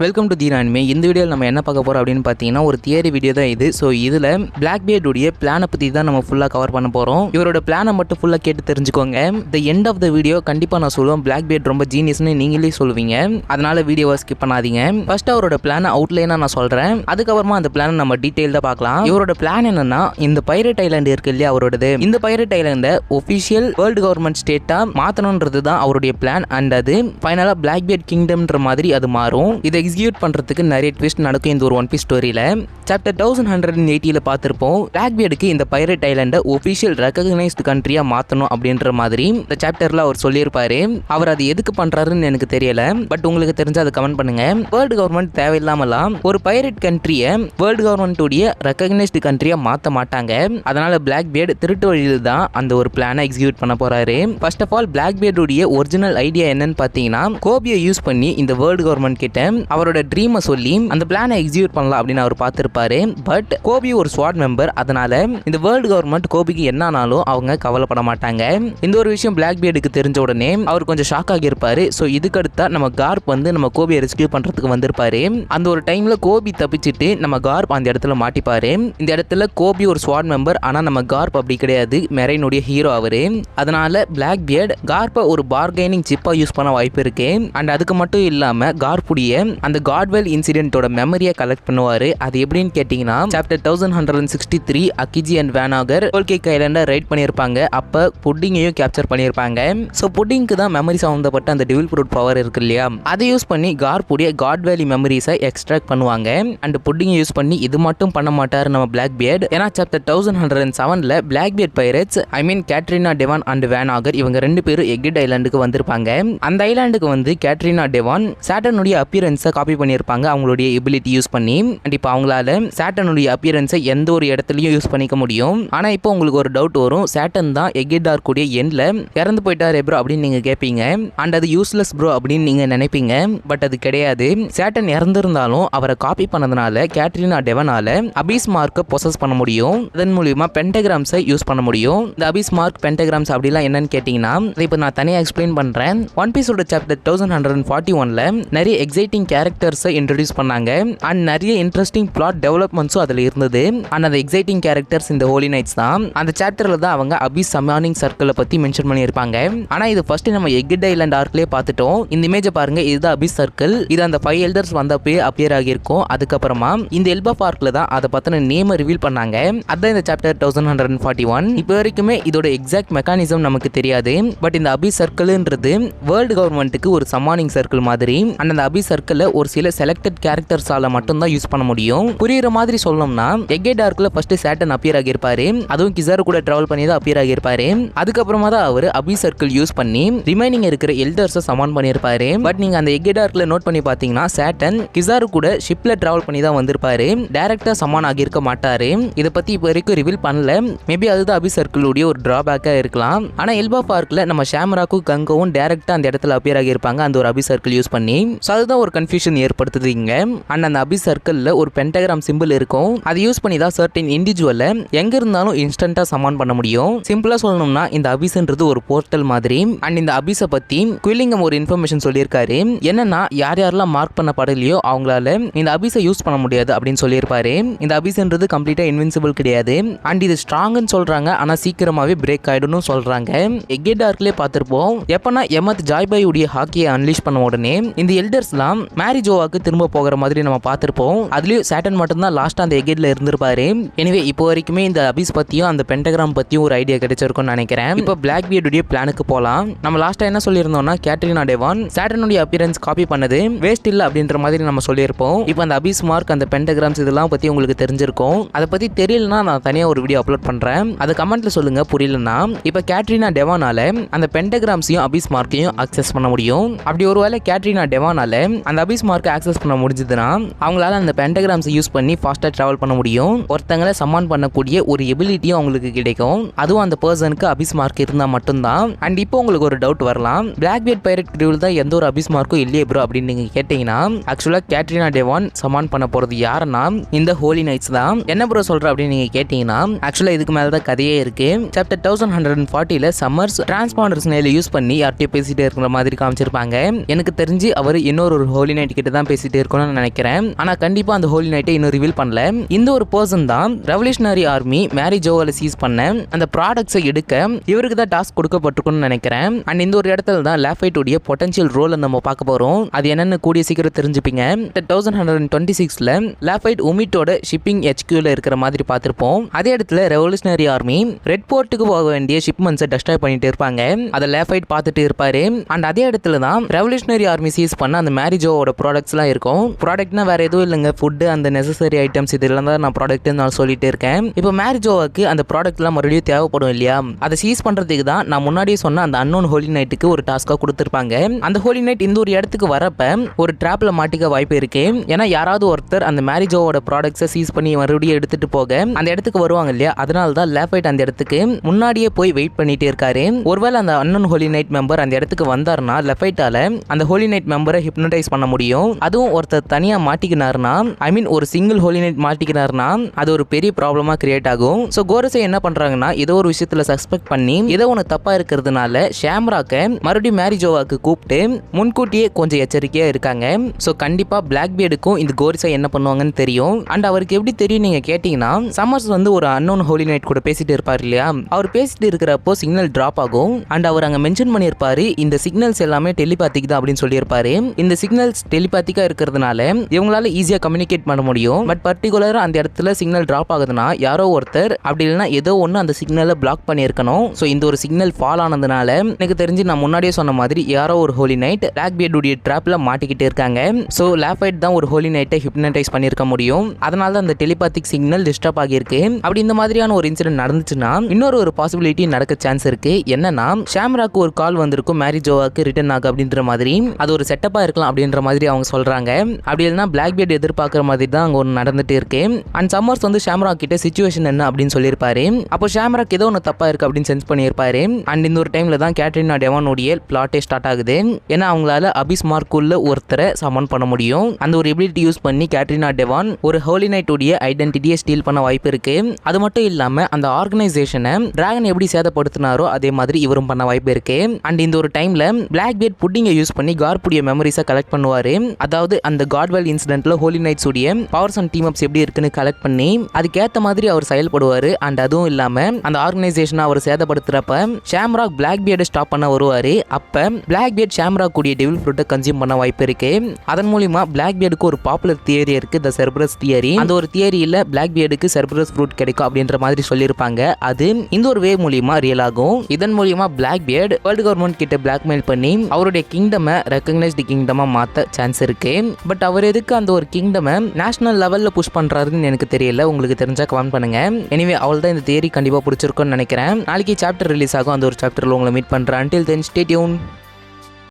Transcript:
Welcome to Dheena anime. இந்த வீடியோவில் நம்ம என்ன பார்க்க போகிறோம் அப்படின்னு பார்த்தீங்கன்னா ஒரு தியரி வீடியோ தான் இது. ஸோ இதில் பிளாக்பியர்டுடைய பிளானை பற்றி தான் நம்ம ஃபுல்லாக கவர் பண்ண போகிறோம். இவரோட பிளானை மட்டும் ஃபுல்லாக கேட்டு தெரிஞ்சுக்கோங்க. The end of the video கண்டிப்பாக நான் சொல்லுவேன் பிளாக்பியர்ட் ரொம்ப ஜீனியஸ்னு நீங்களே சொல்லுவீங்க. அதனால் வீடியோவை ஸ்கிப் பண்ணாதீங்க. ஃபர்ஸ்ட் அவரோட பிளானை அவுட்லைனாக நான் சொல்கிறேன். அதுக்கப்புறமா அந்த பிளானை நம்ம டீட்டெயில்டாக பார்க்கலாம். இவரோட பிளான் என்னன்னா, இந்த பைரட் ஐலாண்டு இருக்கு இல்லையா அவரோடது, இந்த பைரட் ஐலாண்டை ஒஃபிஷியல் வேர்ல்டு கவர்மெண்ட் ஸ்டேட்டாக மாற்றணுன்றது தான் அவருடைய பிளான். அண்ட் அது ஃபைனலாக பிளாக்பியர்ட் கிங்டம்ன்ற மாதிரி அது மாறும். இதை எக்ஸிக்யூட் பண்றதுக்கு நிறைய ட்விஸ்ட் நடக்கும் இந்த ஒரு ஒன் பீஸ் ஸ்டோரியில. சாப்டர் 1180 பார்த்திருப்போம். பிளாக்பியர்டுக்கு இந்த பைரட் ஐலாண்டை ஒபிஷியல் ரெகக்னைஸ்டு கண்ட்ரியா மாத்தணும் அப்படின்ற மாதிரி இந்த சாப்டர்ல அவர் சொல்லியிருப்பாரு. அவர் அது எதுக்கு பண்றாருன்னு எனக்கு தெரியல, பட் உங்களுக்கு தெரிஞ்சா அதை கமெண்ட் பண்ணுங்க. வேர்ல்டு கவர்மெண்ட் தேவையில்லாமலாம் ஒரு பைரட் கண்ட்ரியை வேர்ல்டு கவர்மெண்ட் உடைய ரெகக்னைஸ்டு கண்ட்ரியா மாத்த மாட்டாங்க. அதனால பிளாக்பியர்டு திருட்டு வழியில் தான் அந்த ஒரு பிளானை எக்ஸிக்யூட் பண்ண போறாரு. ஃபர்ஸ்ட் ஆஃப் ஆல் பிளாக்பியர்டு உடைய ஒரிஜினல் ஐடியா என்னன்னு பாத்தீங்கன்னா, கோபியை யூஸ் பண்ணி இந்த வேர்ல்டு கவர்மெண்ட் கிட்ட அவரோட ட்ரீமை சொல்லி அந்த பிளானை எக்ஸிக்யூட் பண்ணலாம் அப்படின்னு அவர் பார்த்திருப்பாரு. பட் கோபி ஒரு ஸ்வாட் மெம்பர், அதனால இந்த வேர்ல்டு கவர்மெண்ட் கோபிக்கு என்ன ஆனாலும் அவங்க கவலைப்பட மாட்டாங்க. இந்த ஒரு விஷயம் பிளாக்பியர்டுக்கு தெரிஞ்ச உடனே அவர் கொஞ்சம் ஷாக் ஆகி இருப்பாரு. ஸோ இதுக்கு அடுத்தா நம்ம கார்ப் வந்து நம்ம கோபியை ரெஸ்கியூ பண்றதுக்கு வந்திருப்பாரு. அந்த ஒரு டைம்ல கோபி தப்பிச்சுட்டு நம்ம கார்ப் அந்த இடத்துல மாட்டிப்பாரு. இந்த இடத்துல கோபி ஒரு ஸ்வாட் மெம்பர், ஆனா நம்ம கார்ப் அப்படி கிடையாது, மெரைனுடைய ஹீரோ அவரு. அதனால பிளாக்பியர்ட் கார்ப்பை ஒரு பார்கெனிங் சிப்பா யூஸ் பண்ண வாய்ப்பு இருக்கு. அண்ட் அதுக்கு மட்டும் இல்லாம கார்ப்புடைய அந்த காட்வெல் இன்சிடென்ட்டோட மெமரியை கலெக்ட் பண்ணுவாரு. அது எப்படின்னு கேட்டீங்கன்னா, சாப்டர் 1163 அக்கிஜி அண்ட் வேனாகர் கோல்கேக் ஐலாண்டை ரைட் பண்ணியிருப்பாங்க. அப்ப புட்டிங்கையும் கேப்சர் பண்ணியிருப்பாங்க. ஸோ புட்டிங்க்கு தான் மெமரி சம்பந்தப்பட்ட அந்த டெவில் ஃப்ரூட் பவர் இருக்கு இல்லையா, அதை யூஸ் பண்ணி கார்ப்புடைய காட்வேலி மெமரிஸை எக்ஸ்ட்ராக்ட் பண்ணுவாங்க. அண்ட் புட்டிங்கை யூஸ் பண்ணி இது மட்டும் பண்ண மாட்டாரு நம்ம பிளாக்பியர்ட். ஏன்னா சாப்டர் 1107ல Blackbeard pirates I mean Catarina Devon and Van Augur இவங்க ரெண்டு பேரும் எக்கிட் ஐலாண்டுக்கு வந்திருப்பாங்க. அந்த ஐலாண்டுக்கு வந்து கேட்ரினா டெவான் சாட்டனுடைய அப்பியரன்ஸை காப்பி பண்ணியிருப்பாங்க அவங்களுடைய எபிலிட்டி யூஸ் பண்ணி. அண்ட் இப்போ அவங்களால சாட்டனுடைய அப்பியரன்ஸை எந்த ஒரு இடத்துலையும் யூஸ் பண்ணிக்க முடியும். ஆனால் இப்போ உங்களுக்கு ஒரு டவுட் வரும், சாட்டன் தான் எக்கிடார் கூடிய எண்ட்ல இறந்து போயிட்டாரு ப்ரோ அப்படின்னு நீங்க கேட்பீங்க. அண்ட் அது யூஸ்லெஸ் ப்ரோ அப்படின்னு நீங்க நினைப்பீங்க. பட் அது கிடையாது. சாட்டன் இறந்திருந்தாலும் அவரை காப்பி பண்ணதுனால கேட்ரினா டெவனால அபிஸ் மார்க்கை பொசஸ் பண்ண முடியும். அதன் மூலியமா பென்டகிராம்ஸை யூஸ் பண்ண முடியும். இந்த அபிஸ் மார்க் பென்டகிராம்ஸ் அப்படிலாம் என்னன்னு கேட்டீங்கன்னா, இப்போ நான் தனியாக எக்ஸ்பிளைன் பண்றேன். ஒன் பீஸோட சாப்டர் 1141ல நிறைய எக்ஸைட்டிங் கேரக்டர்ஸை இன்ட்ரோடியூஸ் பண்ணாங்க. அண்ட் நிறைய இன்ட்ரெஸ்டிங் பிளாட் டெவலப்மெண்ட்ஸும் அதில் இருந்தது. அண்ட் அந்த எக்ஸைட்டிங் கேரக்டர்ஸ் இந்த ஹோலி நைட்ஸ் தான். அந்த சாப்டர்ல தான் அவங்க அபிஸ் சமானிங் சர்க்கிளை பத்தி மென்ஷன் பண்ணியிருப்பாங்க. ஆனா இது ஃபர்ஸ்ட் நம்ம எக்கிட் ஐலாண்ட் ஆர்க்லயே பார்த்துட்டோம். இந்த இமேஜை பாருங்க, இதுதான் அபிஸ் சர்க்கிள். இது அந்த 5 எல்டர்ஸ் வந்தப்பே அப்பியர் ஆகியிருக்கும். அதுக்கப்புறமா இந்த எல்பா பார்க்ல தான் அதை பத்தின நேமை ரிவீல் பண்ணாங்க. அதான் இந்த சாப்டர் 1141. இப்போ வரைக்குமே இதோட எக்ஸாக்ட் மெக்கானிசம் நமக்கு தெரியாது. பட் இந்த அபிஸ் சர்க்கிள்ன்றது வேர்ல்டு கவர்மெண்ட்டுக்கு ஒரு சமானிங் சர்க்கிள் மாதிரி. அண்ட் அந்த அபிஸ் சர்க்கிள் ஒரு சில செலக்டட் கேரக்டர்ஸால மட்டும் தான் யூஸ் பண்ண முடியும். புரியுற மாதிரி சொல்லணும்னா, எக்கெட் ஆர்க்ல ஃபர்ஸ்ட் சாட்டன் அப்பியர் ஆகியிருப்பாரு. அதுவும் கிசாரு கூட டிராவல் பண்ணி தான் அப்பியர் ஆகியிருப்பாரு. அதுக்கப்புறமா தான் அவர் அபிஸ் சர்க்கிள் யூஸ் பண்ணி ரிமைனிங் இருக்கிற எல்டர்ஸை சமான் பண்ணியிருப்பாரு. பட் நீங்க அந்த எக்கெட் ஆர்க்ல நோட் பண்ணி பார்த்தீங்கன்னா, சாட்டன் கிசாரு கூட ஷிப்ல டிராவல் பண்ணி தான் வந்திருப்பாரு. டைரக்டா சமான் ஆகியிருக்க மாட்டாரு. இதை பத்தி இப்போ வரைக்கும் ரிவீல் பண்ணல. மேபி அதுதான் அபிஸ் சர்க்கிளுடைய ஒரு டிராபேக்கா இருக்கலாம். ஆனா எல்பா பார்க்ல நம்ம ஷாமராக்கும் கங்கவும் டைரக்டா அந்த இடத்துல அப்பியர் ஆகியிருப்பாங்க அந்த ஒரு அபிஸ் சர்க்கிள் யூஸ் பண்ணி. ஸோ அதுதான் ஒரு கன்ஃபியூஷன் ஏற்படுத்துது இங்க. அண்ட் அந்த அபிஸ் சர்க்கிள்ல ஒரு பென்டகிராம் சிம்பிள் இருக்கும். அதை யூஸ் பண்ணி தான் சர்டன் இண்டிவிஜுவலை எங்க இருந்தாலும் இன்ஸ்டன்டா சமான் பண்ண முடியும். சிம்பிளா சொல்லணும்னா இந்த அபிஸ்ன்றது ஒரு போர்ட்டல் மாதிரி. அண்ட் இந்த அபிஸை பத்தி குயிலிங்கம் ஒரு இன்ஃபர்மேஷன் சொல்லியிருக்காரு. என்னன்னா, யார் யாரெல்லாம் மார்க் பண்ணப்படலையோ அவங்களால இந்த அபிஸை யூஸ் பண்ண முடியாது அப்படின்னு சொல்லியிருப்பாரு. இந்த அபிஸ்ன்றது கம்ப்ளீட்டா இன்வின்சிபிள் கிடையாது. அண்ட் இது ஸ்ட்ராங்னு சொல்றாங்க, ஆனா சீக்கிரமாவே பிரேக் ஆயிடும்னு சொல்றாங்க. எக்கெட் ஆர்க்லயே பார்த்திருப்போம். எப்பனா எமத் ஜாய்பாய் உடைய ஹாக்கியை அன்லீஷ் பண்ண உடனே இந்த எல்டர்ஸ்லாம் மேரிஜோவாக்கு திரும்ப போகிற மாதிரி நம்ம பார்த்திருப்போம். அதுலயும் சாட்டன் மட்டும் தான் லாஸ்டா அந்த எக்கெட்ல இருந்திருப்பாரு. எனிவே இப்போ வரைக்குமே இந்த அபிஸ் பத்தியும் அந்த பென்டகிராம் பத்தியும் ஒரு ஐடியா கிடைச்சிருக்கும்னு நினைக்கிறேன். இப்போ பிளாக்பியர்டுடைய பிளானுக்கு போலாம். நம்ம லாஸ்டா என்ன சொல்லியிருந்தோம்னா, கேட்ரினா டெவான் சாட்டனுடைய அப்பியரன்ஸ் காப்பி பண்ணது வேஸ்ட் இல்ல அப்படின்ற மாதிரி நம்ம சொல்லியிருப்போம். இப்போ அந்த அபிஸ் மார்க் அந்த பென்டகிராம்ஸ் இதெல்லாம் பத்தி உங்களுக்கு தெரிஞ்சிருக்கும். அதை பத்தி தெரியலனா நான் தனியா ஒரு வீடியோ அப்லோட் பண்றேன். அதை கமெண்ட்ல சொல்லுங்க புரியலனா. இப்போ கேட்ரினா டெவானால அந்த பென்டகிராம்ஸையும் அபிஸ் மார்க்கையும் அக்சஸ் பண்ண முடியும். அப்படி ஒருவேளை கேட்ரினா டெவானால அந்த அபிஸ் மார்க்கை ஆக்சஸ் பண்ண முடிஞ்சதுன்னா அவங்களால அந்த பென்டகிராம்ஸை யூஸ் பண்ணி ஃபாஸ்ட்டாக ட்ராவல் பண்ண முடியும். ஒருத்தங்களை சமான் பண்ணக்கூடிய ஒரு எபிலிட்டியும் அவங்களுக்கு கிடைக்கும். அதுவும் அந்த பர்சனுக்கு அபிஸ் மார்க் இருந்தால் மட்டும்தான். அண்ட் இப்போ உங்களுக்கு ஒரு டவுட் வரலாம், பிளாக்பீட் பைரட் கிரிவில் தான் எந்த ஒரு அபிஸ் மார்க்கும் இல்லையே ப்ரோ அப்படின்னு நீங்கள் கேட்டிங்கன்னா, ஆக்சுவலாக கேட்ரினா டெவான் சமான் பண்ண போகிறது யாருன்னா இந்த ஹோலி நைட்ஸ் தான். என்ன ப்ரோ சொல்கிற அப்படின்னு நீங்கள் கேட்டிங்கன்னா, ஆக்சுவலாக இதுக்கு மேலே தான் கதையே இருக்குது. சாப்டர் 1140 சம்மர்ஸ் டிரான்ஸ்பாண்டர்ஸ் நேரில் யூஸ் பண்ணி யார்கிட்டயும் பேசிகிட்டே இருக்கிற மாதிரி காமிச்சிருப்பாங்க. எனக்கு தெரிஞ்சு அவர் இன்னொரு ஹோலி நைட் கிட்ட தான் பேசிகிட்டே இருக்கணும்னு நினைக்கிறேன். ஆனால் கண்டிப்பாக அந்த ஹோலி நைட்டை இன்னும் ரிவீல் பண்ணல. இந்த ஒரு பர்சன் தான் ரெவல்யூஷனரி ஆர்மி மேரி ஜோவால சீஸ் பண்ண அந்த ப்ராடக்ட்ஸை எடுக்க இவருக்கு தான் டாஸ்க் கொடுக்கப்பட்டிருக்கும்னு நினைக்கிறேன். அண்ட் இந்த ஒரு இடத்துல தான் லேஃபைட்டுடைய பொட்டன்ஷியல் ரோலை நம்ம பார்க்க போகிறோம். அது என்னன்னு கூடிய சீக்கிரம் தெரிஞ்சுப்பீங்க. 1126ல லேஃபைட் உமிட்டோட ஷிப்பிங் HQல இருக்கிற மாதிரி பார்த்துருப்போம். அதே இடத்துல ரெவல்யூஷனரி ஆர்மி ரெட் போர்ட்டுக்கு போக வேண்டிய ஷிப்மெண்ட்ஸை டெஸ்ட்ராய் பண்ணிட்டு இருப்பாங்க. அதை லேஃபைட் பார்த்துட்டு இருப்பாரு. அண்ட் அதே இடத்துல தான் ரெவல்யூஷனரி ஆர்மி சீஸ் பண்ண அந்த மேரிஜோவோட ப்ராடக்ட்ஸ்லாம் இருக்கும். ப்ராடக்ட்னா வேற எதுவும் இல்லைங்க, ஃபுட்டு, அந்த நெசசரி ஐட்டம்ஸ், இதெல்லாம் தான் நான் ப்ராடக்ட்னு நான் சொல்லிட்டு இருக்கேன். இப்போ மேரிஜோவுக்கு அந்த ப்ராடக்ட்லாம் மறுபடியும் தேவைப்படும் இல்லையா, அதை சீஸ் பண்ணுறதுக்கு தான் நான் முன்னாடியே சொன்ன அந்த அன்னோன் ஹோலி நைட்டுக்கு ஒரு டாஸ்க்காக கொடுத்துருப்பாங்க. அந்த ஹோலி நைட் இந்த ஒரு இடத்துக்கு வரப்ப ஒரு ட்ராப்ல மாட்டிக்க வாய்ப்பு இருக்கு. ஏன்னா யாராவது ஒருத்தர் அந்த மேரிஜோவோட ப்ராடக்ட்ஸை சீஸ் பண்ணி மறுபடியும் எடுத்துட்டு போக அந்த இடத்துக்கு வருவாங்க இல்லையா, அதனால தான் லேஃபைட் அந்த இடத்துக்கு முன்னாடியே போய் வெயிட் பண்ணிட்டே இருக்காரு. ஒருவேளை அந்த அன்னோன் ஹோலி நைட் மெம்பர் அந்த இடத்துக்கு வந்தாருன்னா லேஃபைட்டால அந்த ஹோலி நைட் மெம்பரை ஹிப்னடைஸ் பண்ண முடியும். அதுவும் ஒருத்தர் தனியா மாட்டிக்கினாருன்னா, ஐ மீன் ஒரு சிங்கிள் ஹோலி நைட் மாட்டிக்கினாருன்னா அது ஒரு பெரிய ப்ராப்ளமா கிரியேட் ஆகும். ஸோ கோரஸை என்ன பண்றாங்கன்னா, ஏதோ ஒரு விஷயத்துல சஸ்பெக்ட் பண்ணி ஏதோ ஒன்று தப்பா இருக்கிறதுனால ஷாம்ராக்க மறுபடியும் மேரிஜோவாக்கு கூப்பிட்டு முன்கூட்டியே கொஞ்சம் எச்சரிக்கையா இருக்காங்க. ஸோ கண்டிப்பா பிளாக்பீடுக்கும் இந்த கோரிஸை என்ன பண்ணுவாங்கன்னு தெரியும். அண்ட் அவருக்கு எப்படி தெரியும் நீங்க கேட்டீங்கன்னா, சம்மர்ஸ் வந்து ஒரு அன்னோன் ஹோலி நைட் கூட பேசிட்டு இருப்பாரு இல்லையா, அவர் பேசிட்டு இருக்கிறப்போ சிக்னல் டிராப் ஆகும். அண்ட் அவர் அங்க மென்ஷன் பண்ணியிருப்பாரு, இந்த சிக்னல்ஸ் எல்லாமே டெலிபாத்திக் தான் அப்படின்னு சொல்லியிருப்பாரு. இந்த சிக்னல்ஸ் டெலிபாத்திக்கா இருக்கிறதுனால இவங்களால ஈஸியா கம்யூனிகேட் பண்ண முடியும். பட் பர்டிகுலரா அந்த இடத்துல சிக்னல் டிராப் ஆகுதுன்னா யாரோ ஒருத்தர் அப்படி இல்லைன்னா ஏதோ ஒன்று அந்த சிக்னலை பிளாக் பண்ணியிருக்கணும். ஸோ இந்த ஒரு சிக்னல் ஃபால் ஆனதுனால எனக்கு தெரிஞ்சு நான் முன்னாடியே சொன்ன மாதிரி யாரோ ஒரு ஹோலி நைட் பிளாக்பீடுடைய ட்ராப்ல மாட்டிக்கிட்டு இருக்காங்க. ஸோ லேஃபைட் தான் ஒரு ஹோலி நைட்டை ஹிப்னடைஸ் பண்ணியிருக்க முடியும். அதனால தான் அந்த டெலிபாத்திக் சிக்னல் டிஸ்டர்ப் ஆகியிருக்கு. அப்படி இந்த மாதிரியான ஒரு இன்சிடென்ட் நடந்துச்சுன்னா இன்னொரு ஒரு பாசிபிலிட்டி நடக்க சான்ஸ் இருக்கு. என்னன்னா, ஷாம்ராக்கு ஒரு கால் வந்திருக்கும் மேரிஜோவாக்கு ரிட்டர்ன் ஆக அப்படின்ற மாதிரி, அது ஒரு செட்டப்பா இருக்கலாம் அப்படின்ற மாதிரி அவங்க சொல்றாங்க. அப்படி இல்லைன்னா பிளாக்பீட் எதிர்பார்க்குற மாதிரி தான் அங்கே ஒன்று நடந்துட்டு இருக்கு. அண்ட் சம்மர்ஸ் வந்து ஷாம்ராக் கிட்ட சிச்சுவேஷன் என்ன அப்படின்னு சொல்லியிருப்பாரு. அப்போ ஷாம்ராக் ஏதோ ஒன்று தப்பா இருக்கு அப்படின்னு சென்ஸ் பண்ணியிருப்பாரு. அண்ட் இந்த ஒரு டைம்ல தான் கேட்ரினா டெவானுடைய பிளாட்டே ஸ்டார்ட் ஆகுது. ஏன்னா அவங்களால அபிஸ் மார்க்குள்ள ஒருத்தரை சமன் பண்ண முடியும். அந்த ஒரு எபிலிட்டி யூஸ் பண்ணி கேட்ரினா டெவான் ஒரு ஹோலி நைட் உடைய ஐடென்டிட்டியை ஸ்டீல் பண்ண வாய்ப்பு இருக்கு. அது மட்டும் இல்லாம அந்த ஆர்கனைசேஷனை டிராகன் எப்படி சேதப்படுத்தினாரோ அதே மாதிரி இவரும் பண்ண வாய்ப்பு இருக்கு. அண்ட் இந்த ஒரு டைம்ல பிளாக்பீட் புட்டிங்கை யூஸ் பண்ணி கார்புடைய மெமரிஸை கலெக்ட் பண்ணுவாரு. அதாவது அந்த காட்வெல் இன்சிடென்ட்ல ஹோலி நைட்ஸ் உடைய பவர்ஸ் அண்ட் டீம் அப்ஸ் எப்படி இருக்குன்னு கலெக்ட் பண்ணி அதுக்கேற்ற மாதிரி அவர் செயல்படுவாரு. அண்ட் அதுவும் இல்லாம அந்த ஆர்கனைசேஷனை அவர் சேதப்படுத்துறப்ப ஷாம்ராக் பிளாக்பீடை ஸ்டாப் பண்ண வருவாரு. அப்ப பிளாக்பீட் ஷாம்ராக் கூடிய டெவில் ஃப்ரூட்டை கன்சியூம் பண்ண வாய்ப்பு இருக்கு. அதன் மூலமா பிளாக்பீடுக்கு ஒரு பாப்புலர் தியரி இருக்கு, த செர்பரஸ் தியரி. அந்த ஒரு தியரியில பிளாக்பீடுக்கு செர்பரஸ் ஃப்ரூட் கிடைக்கும் அப்படின்ற மாதிரி சொல்லியிருப்பாங்க. அது இந்த ஒரு வே மூலியமா ரியல் ஆகும். இதன் மூலியமா பிளாக்பீட் வேர்ல்டு கவர்மெண்ட் கிட்ட பிளாக்மெயில் பண்ணி அவருடைய கிங்டமை ரெகக்னைஸ்டு கிங்டமா மாத்த சான்ஸ் இருக்கு. பட் அவர் எதுக்கு அந்த ஒரு கிங்டமை நேஷனல் லெவல்ல புஷ் பண்றாருன்னு எனக்கு தெரியல. உங்களுக்கு தெரிஞ்சா கமெண்ட் பண்ணுங்க. எனிவே அவள் தான் இந்த தியரி கண்டிப்பா பிடிச்சிருக்கும்னு நினைக்கிறேன். நாளைக்கு சாப்டர் ரிலீஸ் ஆகும். அந்த ஒரு சாப்டர்ல உங்களை மீட் பண்றேன். until then stay tuned.